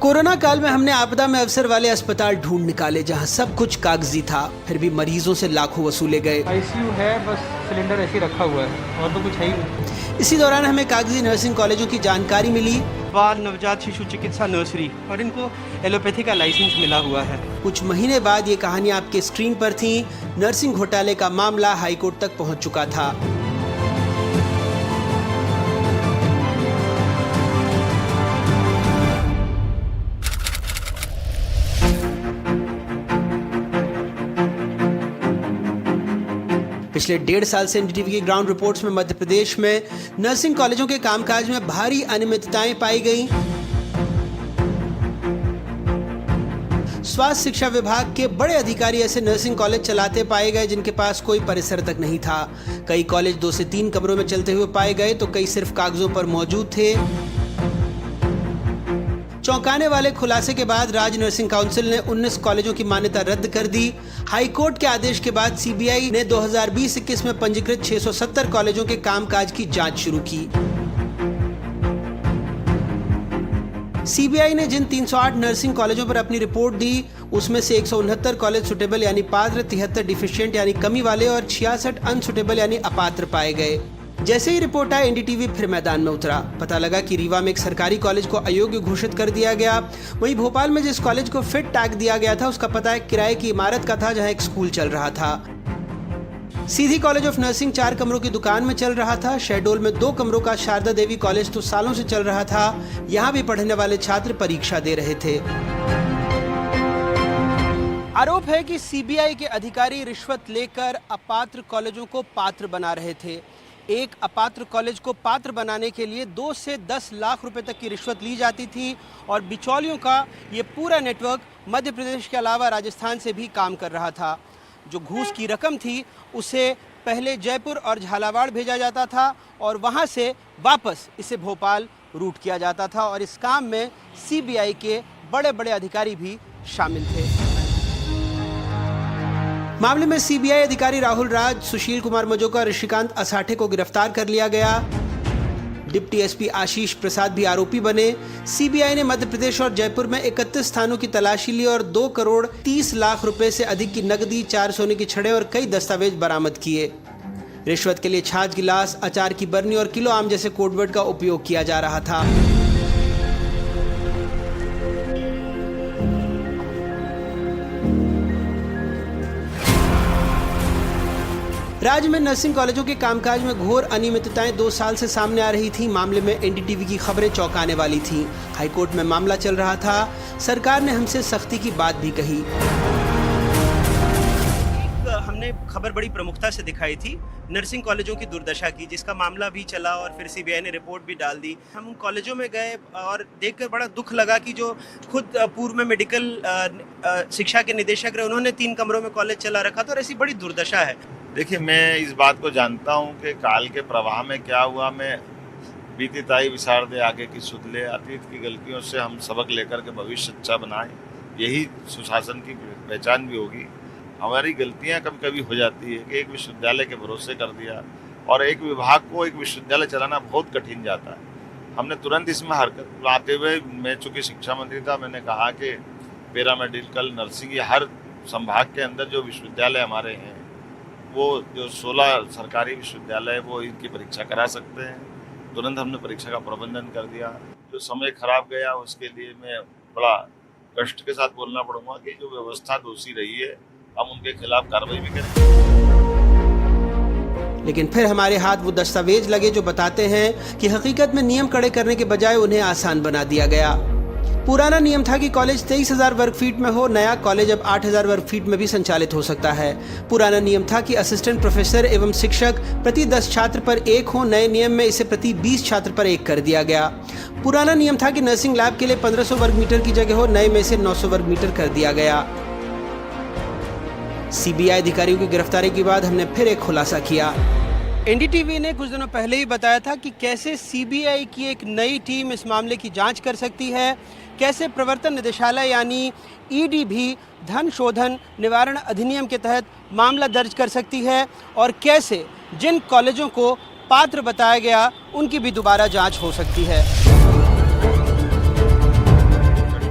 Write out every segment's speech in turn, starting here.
Corona काल में हमने आपदा में अवसर वाले अस्पताल ढूंढ निकाले जहां सब कुछ कागजी था, फिर भी मरीजों से लाखों वसूले गए। आईसीयू है, बस सिलेंडर ऐसे ही रखा हुआ है और तो कुछ है ही नहीं। इसी दौरान हमें कागजी नर्सिंग कॉलेजों की जानकारी मिली। बाल नवजात शिशु चिकित्सा नर्सरी और इनको एलोपैथी का लाइसेंस मिला हुआ है। कुछ महीने बाद ये कहानी आपके स्क्रीन पर थी। नर्सिंग घोटाले का मामला हाईकोर्ट तक पहुंच चुका था। पिछले 1.5 साल से एनडीटीवी की ग्राउंड रिपोर्ट्स में मध्य प्रदेश में नर्सिंग कॉलेजों के कामकाज में भारी अनियमितताएं पाई गई। स्वास्थ्य शिक्षा विभाग के बड़े अधिकारी ऐसे नर्सिंग कॉलेज चलाते पाए गए जिनके पास कोई परिसर तक नहीं था। कई कॉलेज 2 से 3 कमरों में चलते हुए पाए गए तो कई सिर्फ कागजों पर मौजूद थे। चौंकाने वाले खुलासे के बाद राज्य नर्सिंग काउंसिल ने 19 कॉलेजों की मान्यता रद्द कर दी। हाईकोर्ट के आदेश के बाद सीबीआई ने 2020-21 में पंजीकृत 670 कॉलेजों के कामकाज की जांच शुरू की। सीबीआई ने जिन 308 नर्सिंग कॉलेजों पर अपनी रिपोर्ट दी, उसमें से 169 कॉलेज सुटेबल यानी पात्र, 73 डिफिशिएंट यानी कमी वाले और 66 अनसुटेबल यानी अपात्र पाए गए। जैसे ही रिपोर्ट आई, एनडीटीवी फिर मैदान में उतरा। पता लगा कि रीवा में एक सरकारी कॉलेज को अयोग्य घोषित कर दिया गया। वहीं भोपाल में जिस कॉलेज को फिट टैग दिया गया था, उसका पता एक किराए की इमारत का था जहां एक स्कूल चल रहा था। सीधी कॉलेज ऑफ नर्सिंग 4 कमरों की दुकान में चल रहा था। शहडोल में 2 कमरों का शारदा देवी कॉलेज तो सालों से चल रहा था। यहाँ भी पढ़ने वाले छात्र परीक्षा दे रहे थे। आरोप है कि सीबीआई के अधिकारी रिश्वत लेकर अपात्र कॉलेजों को पात्र बना रहे थे। एक अपात्र कॉलेज को पात्र बनाने के लिए 2 से 10 लाख रुपए तक की रिश्वत ली जाती थी और बिचौलियों का ये पूरा नेटवर्क मध्य प्रदेश के अलावा राजस्थान से भी काम कर रहा था। जो घूस की रकम थी उसे पहले जयपुर और झालावाड़ भेजा जाता था और वहाँ से वापस इसे भोपाल रूट किया जाता था और इस काम में सीबीआई के बड़े बड़े अधिकारी भी शामिल थे। मामले में सीबीआई अधिकारी राहुल राज, सुशील कुमार मजोका और ऋषिकांत असाठे को गिरफ्तार कर लिया गया। डिप्टी एसपी आशीष प्रसाद भी आरोपी बने। सीबीआई ने मध्य प्रदेश और जयपुर में 31 स्थानों की तलाशी ली और 2 करोड़ 30 लाख रुपए से अधिक की नकदी, 4 सोने की छड़ें और कई दस्तावेज बरामद किए। रिश्वत के लिए छाछ गिलास, अचार की बरनी और किलो आम जैसे कोडवर्ड का उपयोग किया जा रहा था। राज्य में नर्सिंग कॉलेजों के कामकाज में घोर अनियमितताएं 2 साल से सामने आ रही थी। मामले में एनडीटीवी की खबरें चौंकाने वाली थीं। हाईकोर्ट में मामला चल रहा था। सरकार ने हमसे सख्ती की बात भी कही। हमने खबर बड़ी प्रमुखता से दिखाई थी नर्सिंग कॉलेजों की दुर्दशा की, जिसका मामला भी चला और फिर सीबीआई ने रिपोर्ट भी डाल दी। हम उन कॉलेजों में गए और देखकर बड़ा दुख लगा कि जो खुद पूर्व में मेडिकल शिक्षा के निदेशक रहे, उन्होंने 3 कमरों में कॉलेज चला रखा था और ऐसी बड़ी दुर्दशा है। देखिए, मैं इस बात को जानता हूँ कि काल के प्रवाह में क्या हुआ। मैं बीती ताई विसार दे आगे की सुध ले, अतीत की गलतियों से हम सबक लेकर के भविष्य अच्छा बनाएं, यही सुशासन की पहचान भी होगी। हमारी गलतियाँ कभी कभी हो जाती है कि एक विश्वविद्यालय के भरोसे कर दिया और एक विभाग को एक विश्वविद्यालय चलाना बहुत कठिन जाता है। हमने तुरंत इसमें हरकत लाते हुए, मैं चूँकि शिक्षा मंत्री था, मैंने कहा कि पैरामेडिकल, नर्सिंग, या हर संभाग के अंदर जो विश्वविद्यालय हमारे हैं, वो जो 16 सरकारी विश्वविद्यालय, वो इनकी परीक्षा करा सकते हैं। तुरंत हमने परीक्षा का प्रबंधन कर दिया। जो समय खराब गया उसके लिए मैं बड़ा कष्ट के साथ बोलना पड़ूंगा कि जो व्यवस्था दोषी रही है, हम उनके खिलाफ कार्रवाई भी करेंगे। लेकिन फिर हमारे हाथ वो दस्तावेज लगे जो बताते हैं कि हकीकत में नियम कड़े करने के बजाय उन्हें आसान बना दिया गया। पुराना नियम था कि कॉलेज 23,000 वर्ग फीट में हो, नया कॉलेज अब 8,000 वर्ग फीट में भी संचालित हो सकता है। पुराना नियम था कि असिस्टेंट प्रोफेसर एवं शिक्षक प्रति 10 छात्र पर 1 हो, नए नियम में इसे प्रति 20 छात्र पर 1 कर दिया गया। पुराना नियम था कि नर्सिंग लैब के लिए 1500 वर्ग मीटर की जगह हो, नए में से 900 वर्ग मीटर कर दिया गया। सीबीआई अधिकारियों की गिरफ्तारी के बाद हमने फिर एक खुलासा किया। एनडीटीवी ने कुछ दिनों पहले ही बताया था कि कैसे सीबीआई की एक नई टीम इस मामले की जांच कर सकती है, कैसे प्रवर्तन निदेशालय यानी ईडी भी धन शोधन निवारण अधिनियम के तहत मामला दर्ज कर सकती है और कैसे जिन कॉलेजों को पात्र बताया गया उनकी भी दोबारा जांच हो सकती है।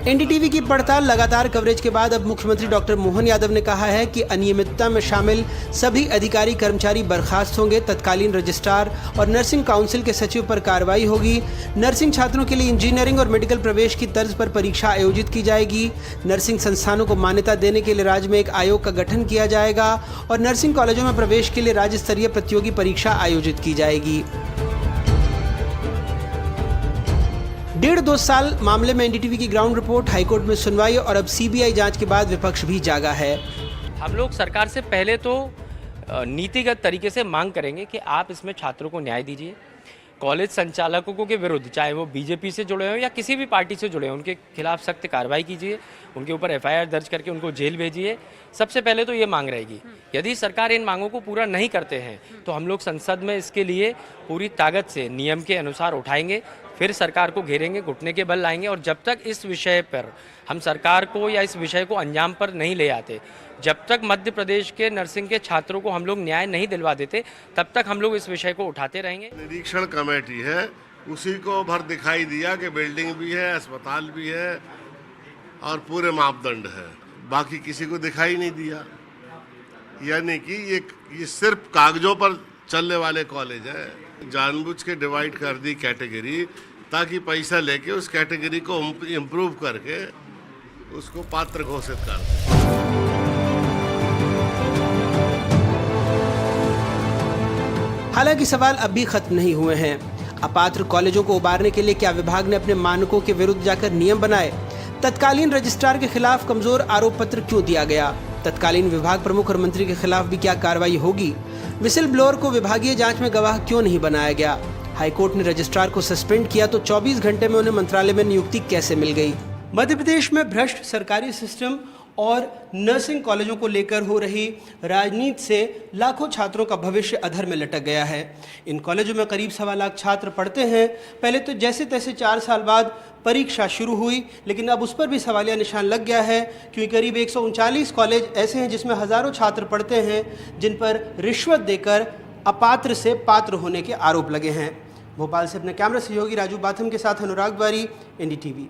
एनडीटीवी की पड़ताल लगातार कवरेज के बाद अब मुख्यमंत्री डॉक्टर मोहन यादव ने कहा है कि अनियमितता में शामिल सभी अधिकारी कर्मचारी बर्खास्त होंगे। तत्कालीन रजिस्ट्रार और नर्सिंग काउंसिल के सचिव पर कार्रवाई होगी। नर्सिंग छात्रों के लिए इंजीनियरिंग और मेडिकल प्रवेश की तर्ज पर परीक्षा आयोजित की जाएगी। नर्सिंग संस्थानों को मान्यता देने के लिए राज्य में एक आयोग का गठन किया जाएगा और नर्सिंग कॉलेजों में प्रवेश के लिए राज्य स्तरीय प्रतियोगी परीक्षा आयोजित की जाएगी। 1.5-2 साल मामले में एनडीटीवी की ग्राउंड रिपोर्ट, हाईकोर्ट में सुनवाई और अब सीबीआई जांच के बाद विपक्ष भी जागा है। हम लोग सरकार से पहले तो नीतिगत तरीके से मांग करेंगे कि आप इसमें छात्रों को न्याय दीजिए। कॉलेज संचालकों के विरुद्ध, चाहे वो बीजेपी से जुड़े हों या किसी भी पार्टी से जुड़े हों, उनके खिलाफ सख्त कार्रवाई कीजिए, उनके ऊपर एफआईआर दर्ज करके उनको जेल भेजिए। सबसे पहले तो ये मांग रहेगी। यदि सरकार इन मांगों को पूरा नहीं करते हैं तो हम लोग संसद में इसके लिए पूरी ताकत से नियम के अनुसार उठाएंगे, फिर सरकार को घेरेंगे, घुटने के बल लाएंगे। और जब तक इस विषय पर हम सरकार को या इस विषय को अंजाम पर नहीं ले आते, जब तक मध्य प्रदेश के नर्सिंग के छात्रों को हम लोग न्याय नहीं दिलवा देते, तब तक हम लोग इस विषय को उठाते रहेंगे। निरीक्षण कमेटी है, उसी को भर दिखाई दिया कि बिल्डिंग भी है, अस्पताल भी है और पूरे मापदंड है, बाकी किसी को दिखाई नहीं दिया। यानी कि ये सिर्फ कागजों पर चलने वाले कॉलेज है। जानबूझ के डिवाइड कर दी कैटेगरी ताकि पैसा लेके उस कैटेगरी को इम्प्रूव करके उसको पात्र घोषित कर दें। हालांकि सवाल अब भी खत्म नहीं हुए हैं। अपात्र कॉलेजों को उबारने के लिए क्या विभाग ने अपने मानकों के विरुद्ध जाकर नियम बनाए? तत्कालीन रजिस्ट्रार के खिलाफ कमजोर आरोप पत्र क्यों दिया गया? तत्कालीन विभाग प्रमुख और मंत्री के खिलाफ भी क्या कार्रवाई होगी? विसिल ब्लोअर को विभागीय जांच में गवाह क्यों नहीं बनाया गया? हाईकोर्ट ने रजिस्ट्रार को सस्पेंड किया तो 24 घंटे में उन्हें मंत्रालय में नियुक्ति कैसे मिल गई? मध्य प्रदेश में भ्रष्ट सरकारी सिस्टम और नर्सिंग कॉलेजों को लेकर हो रही राजनीति से लाखों छात्रों का भविष्य अधर में लटक गया है। इन कॉलेजों में करीब 1.25 लाख छात्र पढ़ते हैं। पहले तो जैसे तैसे 4 साल बाद परीक्षा शुरू हुई, लेकिन अब उस पर भी सवालिया निशान लग गया है, क्योंकि करीब 139 कॉलेज ऐसे हैं जिसमें हज़ारों छात्र पढ़ते हैं, जिन पर रिश्वत देकर अपात्र से पात्र होने के आरोप लगे हैं। भोपाल से अपने कैमरा सहयोगी राजू बाथम के साथ अनुराग द्वारी, एनडीटीवी।